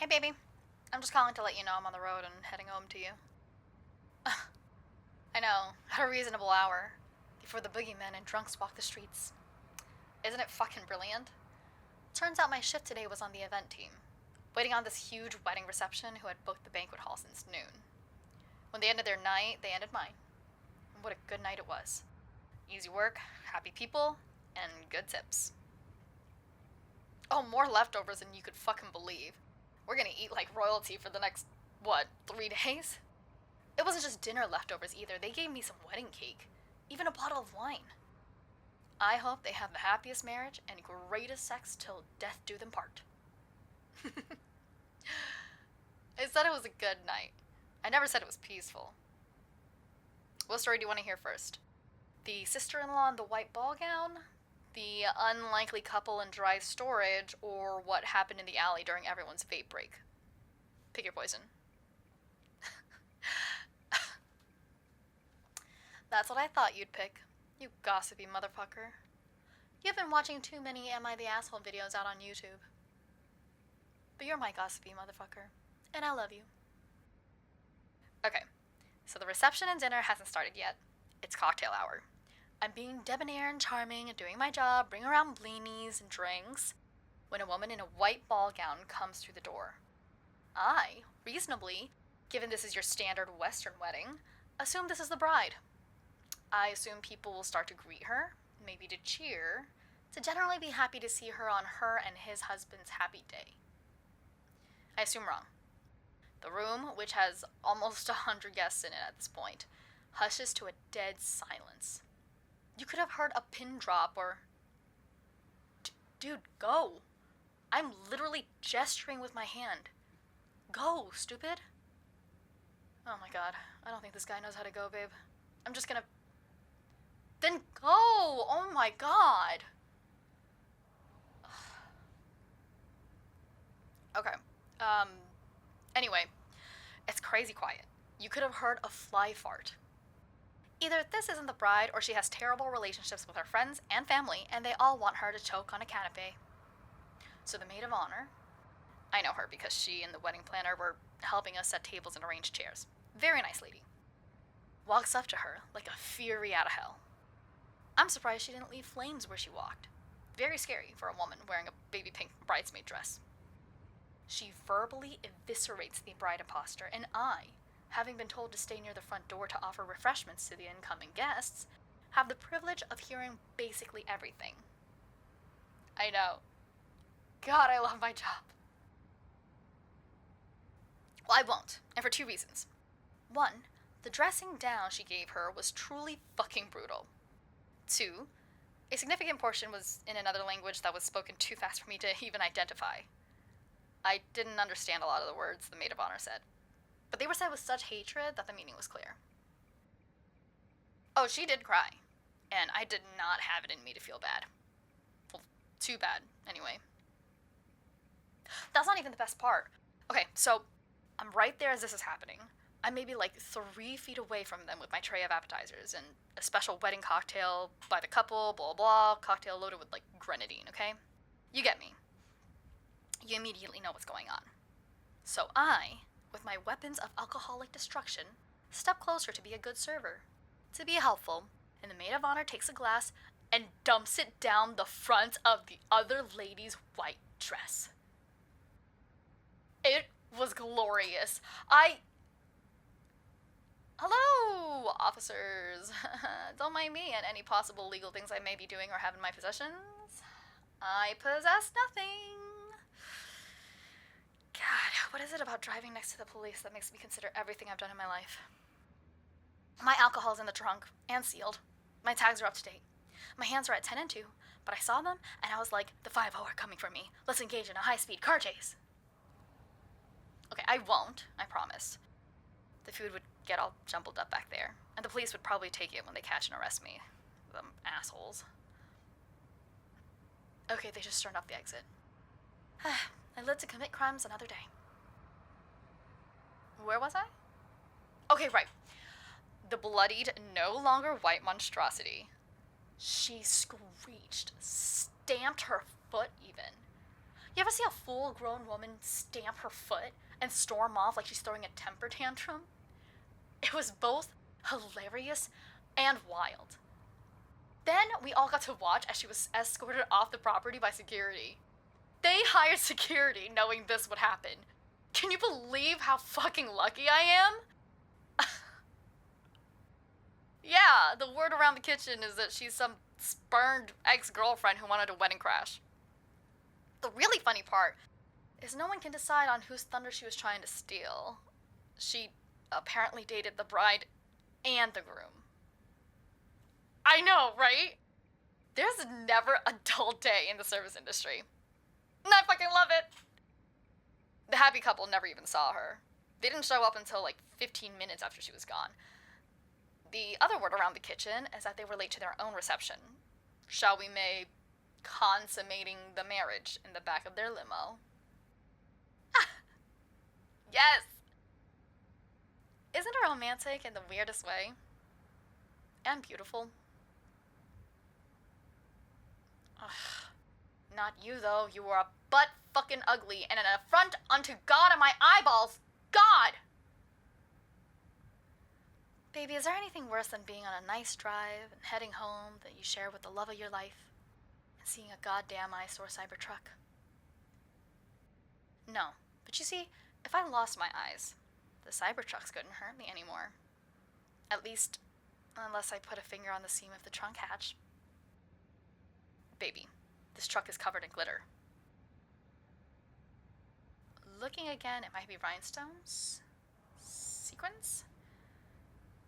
Hey, baby. I'm just calling to let you know I'm on the road and heading home to you. I know, at a reasonable hour, before the boogeymen and drunks walk the streets. Isn't it fucking brilliant? Turns out my shift today was on the event team, waiting on this huge wedding reception who had booked the banquet hall since noon. When they ended their night, they ended mine. And what a good night it was. Easy work, happy people, and good tips. Oh, more leftovers than you could fucking believe. We're gonna eat like royalty for the next, 3 days? It wasn't just dinner leftovers either. They gave me some wedding cake. Even a bottle of wine. I hope they have the happiest marriage and greatest sex till death do them part. I said it was a good night. I never said it was peaceful. What story do you want to hear first? The sister-in-law in the white ball gown? The unlikely couple in dry storage? Or what happened in the alley during everyone's vape break? Pick your poison. That's what I thought you'd pick, you gossipy motherfucker. You've been watching too many Am I the Asshole videos out on YouTube. But you're my gossipy motherfucker, and I love you. Okay, so the reception and dinner hasn't started yet. It's cocktail hour. I'm being debonair and charming and doing my job, bring around blinis and drinks, when a woman in a white ball gown comes through the door. I, reasonably, given this is your standard Western wedding, assume this is the bride. I assume people will start to greet her, maybe to cheer, to generally be happy to see her on her and his husband's happy day. I assume wrong. The room, which has almost 100 guests in it at this point, hushes to a dead silence. You could have heard a pin drop or... Dude, go! I'm literally gesturing with my hand. Go, stupid! Oh my god, I don't think this guy knows how to go, babe. I'm just gonna... Then go! Oh my god! Okay. Anyway, it's crazy quiet. You could have heard a fly fart. Either this isn't the bride or she has terrible relationships with her friends and family and they all want her to choke on a canapé. So the maid of honor, I know her because she and the wedding planner were helping us set tables and arrange chairs. Very nice lady. Walks up to her like a fury out of hell. I'm surprised she didn't leave flames where she walked. Very scary for a woman wearing a baby pink bridesmaid dress. She verbally eviscerates the bride imposter, and I, having been told to stay near the front door to offer refreshments to the incoming guests, have the privilege of hearing basically everything. I know. God, I love my job. Well, I won't, and for 2 reasons. 1, the dressing down she gave her was truly fucking brutal. 2, a significant portion was in another language that was spoken too fast for me to even identify. I didn't understand a lot of the words the maid of honor said, but they were said with such hatred that the meaning was clear. Oh, she did cry, and I did not have it in me to feel bad. Well, too bad, anyway. That's not even the best part. Okay, so I'm right there as this is happening. I'm maybe like 3 feet away from them with my tray of appetizers and a special wedding cocktail by the couple, blah, blah, cocktail loaded with, grenadine, okay? You get me. You immediately know what's going on. So I, with my weapons of alcoholic destruction, step closer to be a good server, to be helpful, and the maid of honor takes a glass and dumps it down the front of the other lady's white dress. It was glorious. Hello, officers. Don't mind me and any possible legal things I may be doing or have in my possessions. I possess nothing. God, what is it about driving next to the police that makes me consider everything I've done in my life? My alcohol's in the trunk and sealed. My tags are up to date. My hands are at 10 and 2, but I saw them and I was like, the 5-0 are coming for me. Let's engage in a high-speed car chase. Okay, I won't, I promise. The food would get all jumbled up back there, and the police would probably take it when they catch and arrest me. Them assholes. Okay, they just turned off the exit. I live to commit crimes another day. Where was I? Okay, right. The bloodied, no longer white monstrosity. She screeched, stamped her foot even. You ever see a full-grown woman stamp her foot and storm off like she's throwing a temper tantrum? It was both hilarious and wild. Then we all got to watch as she was escorted off the property by security. They hired security knowing this would happen. Can you believe how fucking lucky I am? Yeah, the word around the kitchen is that she's some spurned ex-girlfriend who wanted a wedding crash. The really funny part is no one can decide on whose thunder she was trying to steal. She apparently dated the bride and the groom. I know, right? There's never a dull day in the service industry. And I fucking love it. The happy couple never even saw her. They didn't show up until like 15 minutes after she was gone. The other word around the kitchen is that they were late to their own reception. Shall we may consummating the marriage in the back of their limo. Yes! Isn't it romantic in the weirdest way? And beautiful. Ugh. Not you, though. You were a butt fucking ugly and an affront unto God and my eyeballs. God! Baby, is there anything worse than being on a nice drive and heading home that you share with the love of your life and seeing a goddamn eyesore Cybertruck? No, but you see, if I lost my eyes, the Cybertrucks couldn't hurt me anymore. At least, unless I put a finger on the seam of the trunk hatch. Baby, this truck is covered in glitter. Looking again, it might be rhinestones? Sequins?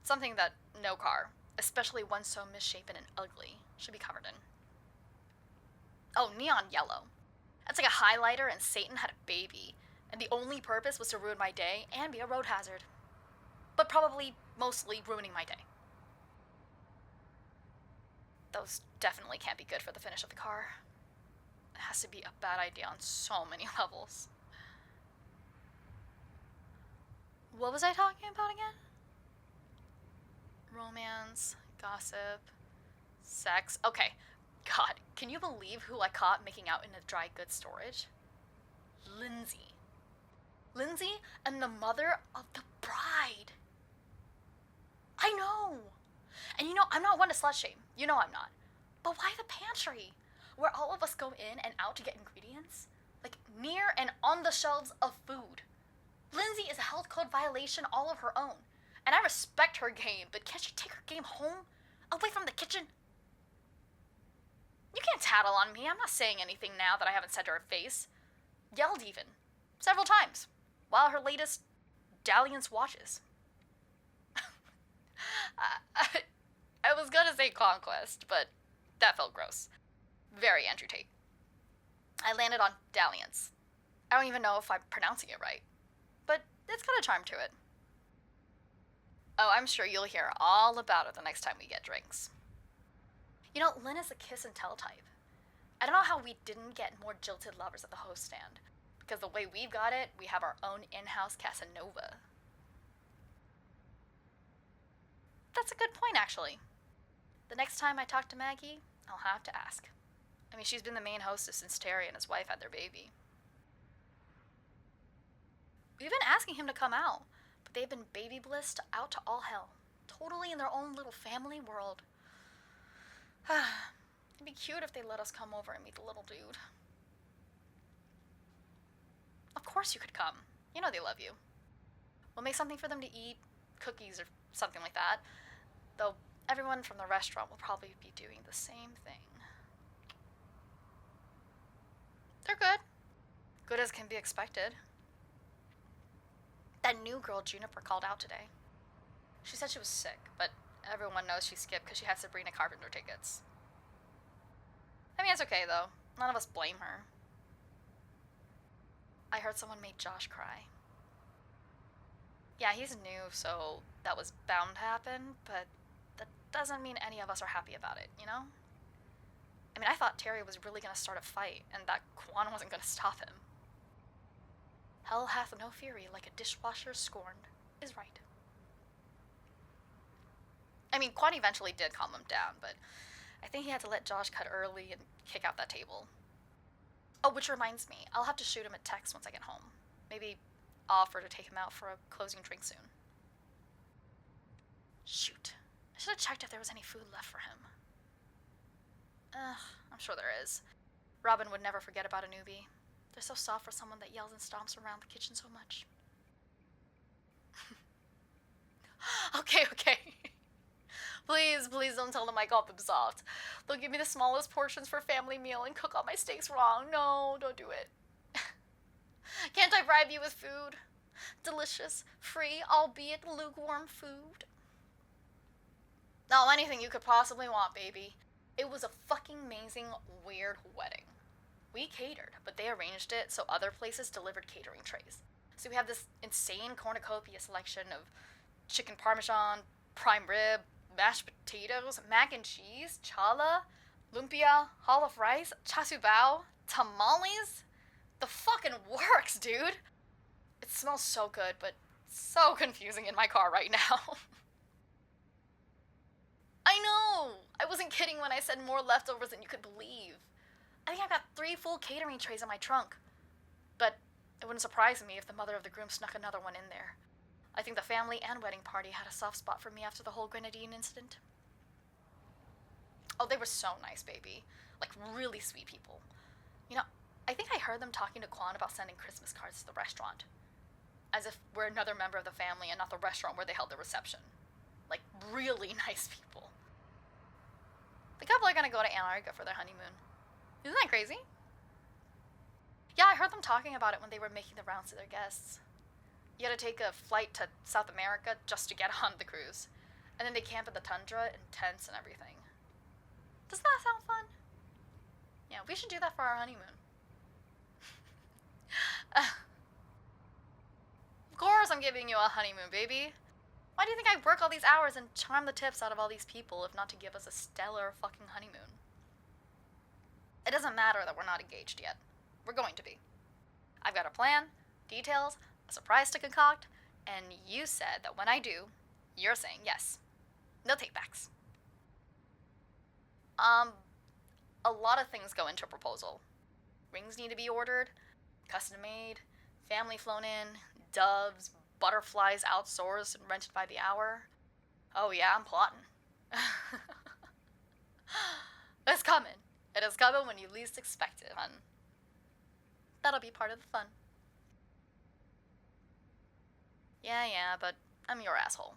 Something that no car, especially one so misshapen and ugly, should be covered in. Oh, neon yellow. That's like a highlighter and Satan had a baby, and the only purpose was to ruin my day and be a road hazard. But probably mostly ruining my day. Those definitely can't be good for the finish of the car. It has to be a bad idea on so many levels. What was I talking about again? Romance, gossip, sex. Okay, God, can you believe who I caught making out in a dry goods storage? Lindsay. Lindsay and the mother of the bride. I know. And you know, I'm not one to slut shame. You know I'm not. But why the pantry? Where all of us go in and out to get ingredients? Like near and on the shelves of food. Lindsay is a health code violation all of her own. And I respect her game, but can't she take her game home? Away from the kitchen? You can't tattle on me. I'm not saying anything now that I haven't said to her face. Yelled even. Several times. While her latest dalliance watches. I was gonna say conquest, but that felt gross. Very Andrew Tate. I landed on dalliance. I don't even know if I'm pronouncing it right. But it's got a charm to it. Oh, I'm sure you'll hear all about it the next time we get drinks. You know, Lynn is a kiss and tell type. I don't know how we didn't get more jilted lovers at the host stand. Because the way we've got it, we have our own in-house Casanova. That's a good point, actually. The next time I talk to Maggie, I'll have to ask. I mean, she's been the main hostess since Terry and his wife had their baby. We've been asking him to come out, but they've been baby blissed out to all hell. Totally in their own little family world. It'd be cute if they let us come over and meet the little dude. Of course you could come. You know they love you. We'll make something for them to eat, cookies or something like that. Though everyone from the restaurant will probably be doing the same thing. They're good. Good as can be expected. That new girl Juniper called out today. She said she was sick, but everyone knows she skipped because she had Sabrina Carpenter tickets. I mean, it's okay, though. None of us blame her. I heard someone made Josh cry. Yeah, he's new, so that was bound to happen, but that doesn't mean any of us are happy about it, you know? I mean, I thought Terry was really going to start a fight, and that Kwan wasn't going to stop him. Hell hath no fury like a dishwasher scorned, is right. I mean, Kwan eventually did calm him down, but I think he had to let Josh cut early and kick out that table. Oh, which reminds me, I'll have to shoot him a text once I get home. Maybe offer to take him out for a closing drink soon. Shoot. I should have checked if there was any food left for him. I'm sure there is. Robin would never forget about a newbie. They're so soft for someone that yells and stomps around the kitchen so much. Okay. Please don't tell them I called them soft. They'll give me the smallest portions for family meal and cook all my steaks wrong. No, don't do it. Can't I bribe you with food? Delicious, free, albeit lukewarm food. No, anything you could possibly want, baby. It was a fucking amazing, weird wedding. We catered, but they arranged it so other places delivered catering trays. So we have this insane cornucopia selection of chicken parmesan, prime rib, mashed potatoes, mac and cheese, challah, lumpia, jollof rice, char siu bao, tamales. The fucking works, dude. It smells so good, but so confusing in my car right now. I know! I wasn't kidding when I said more leftovers than you could believe. I think I've got 3 full catering trays in my trunk. But it wouldn't surprise me if the mother of the groom snuck another one in there. I think the family and wedding party had a soft spot for me after the whole grenadine incident. Oh, they were so nice, baby. Like, really sweet people. You know, I think I heard them talking to Quan about sending Christmas cards to the restaurant. As if we're another member of the family and not the restaurant where they held the reception. Like, really nice people. The couple are gonna go to Antarctica for their honeymoon. Isn't that crazy? Yeah, I heard them talking about it when they were making the rounds to their guests. You gotta take a flight to South America just to get on the cruise. And then they camp in the tundra in tents and everything. Doesn't that sound fun? Yeah, we should do that for our honeymoon. Of course I'm giving you a honeymoon, baby. Why do you think I work all these hours and charm the tips out of all these people if not to give us a stellar fucking honeymoon? It doesn't matter that we're not engaged yet. We're going to be. I've got a plan, details, a surprise to concoct, and you said that when I do, you're saying yes. No takebacks. A lot of things go into a proposal. Rings need to be ordered, custom made, family flown in, doves, butterflies outsourced and rented by the hour. Oh yeah, I'm plotting. It's coming. It is coming when you least expect it, hun. That'll be part of the fun. Yeah, but I'm your asshole.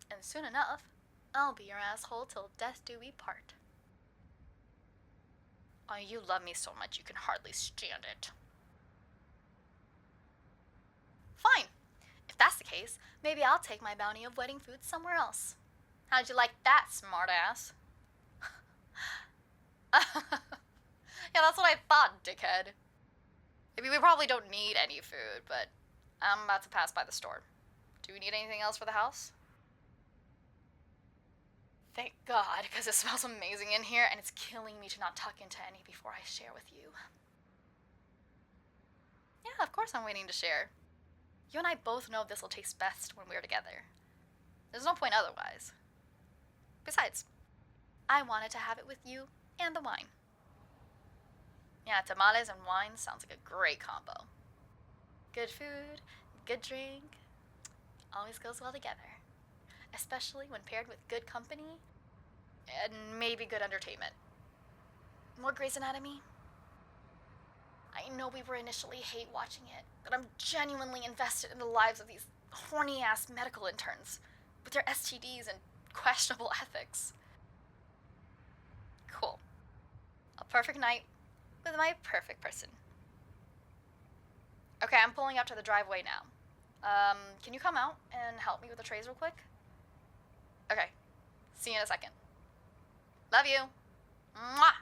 And soon enough, I'll be your asshole till death do we part. Oh, you love me so much you can hardly stand it. Fine. If that's the case, maybe I'll take my bounty of wedding food somewhere else. How'd you like that, smartass? Yeah, that's what I thought, dickhead. I mean, we probably don't need any food, but I'm about to pass by the store. Do we need anything else for the house? Thank God, because it smells amazing in here, and it's killing me to not tuck into any before I share with you. Yeah, of course I'm waiting to share. You and I both know this will taste best when we're together. There's no point otherwise. Besides, I wanted to have it with you and the wine. Yeah, tamales and wine sounds like a great combo. Good food, good drink, always goes well together. Especially when paired with good company and maybe good entertainment. More Grey's Anatomy? I know we were initially hate watching it, but I'm genuinely invested in the lives of these horny-ass medical interns with their STDs and questionable ethics. Cool. A perfect night with my perfect person. Okay, I'm pulling up to the driveway now. Can you come out and help me with the trays real quick? Okay. See you in a second. Love you. Mwah!